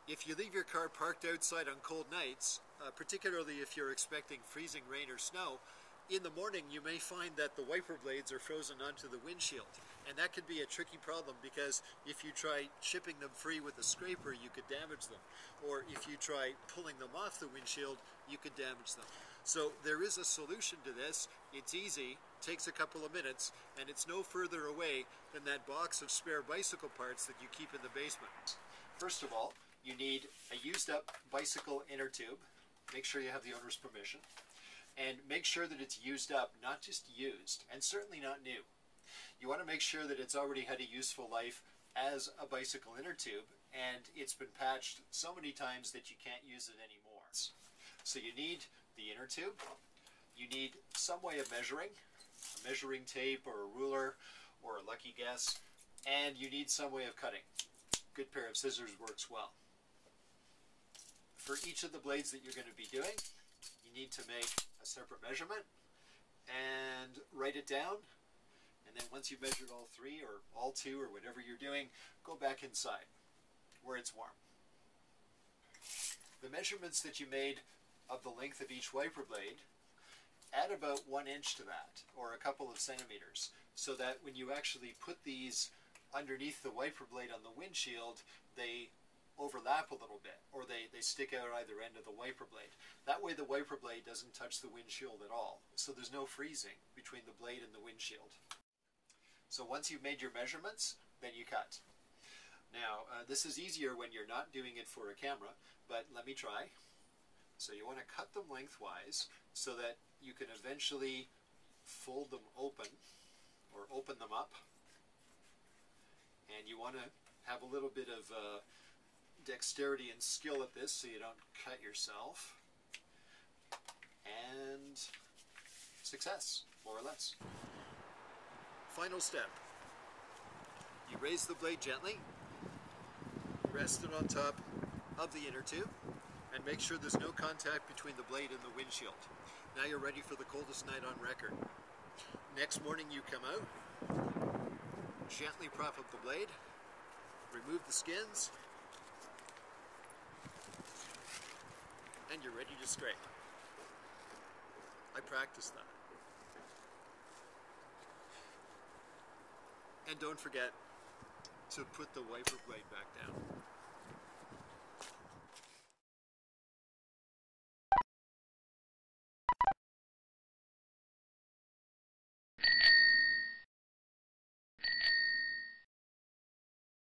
If you leave your car parked outside on cold nights, particularly if you're expecting freezing rain or snow, in the morning you may find that the wiper blades are frozen onto the windshield. And that could be a tricky problem because if you try chipping them free with a scraper, you could damage them. Or if you try pulling them off the windshield, you could damage them. So there is a solution to this. It's easy, takes a couple of minutes, and it's no further away than that box of spare bicycle parts that you keep in the basement. First of all, you need a used up bicycle inner tube. Make sure you have the owner's permission. And make sure that it's used up, not just used, and certainly not new. You want to make sure that it's already had a useful life as a bicycle inner tube, and it's been patched so many times that you can't use it anymore. So you need the inner tube, you need some way of measuring, a measuring tape or a ruler or a lucky guess, and you need some way of cutting. Good pair of scissors works well. For each of the blades that you're going to be doing, you need to make a separate measurement and write it down. And then once you've measured all three or all two or whatever you're doing, go back inside where it's warm. The measurements that you made of the length of each wiper blade, add about 1 inch to that, or a couple of centimeters, so that when you actually put these underneath the wiper blade on the windshield, they overlap a little bit, or they stick out either end of the wiper blade. That way the wiper blade doesn't touch the windshield at all, so there's no freezing between the blade and the windshield. So once you've made your measurements, then you cut. Now, this is easier when you're not doing it for a camera, but let me try. So you want to cut them lengthwise so that you can eventually fold them open, or open them up. And you want to have a little bit of dexterity and skill at this so you don't cut yourself. And success, more or less. Final step. You raise the blade gently, rest it on top of the inner tube, and make sure there's no contact between the blade and the windshield. Now you're ready for the coldest night on record. Next morning you come out, gently prop up the blade, remove the skins, and you're ready to scrape. I practiced that. And don't forget to put the wiper blade back down.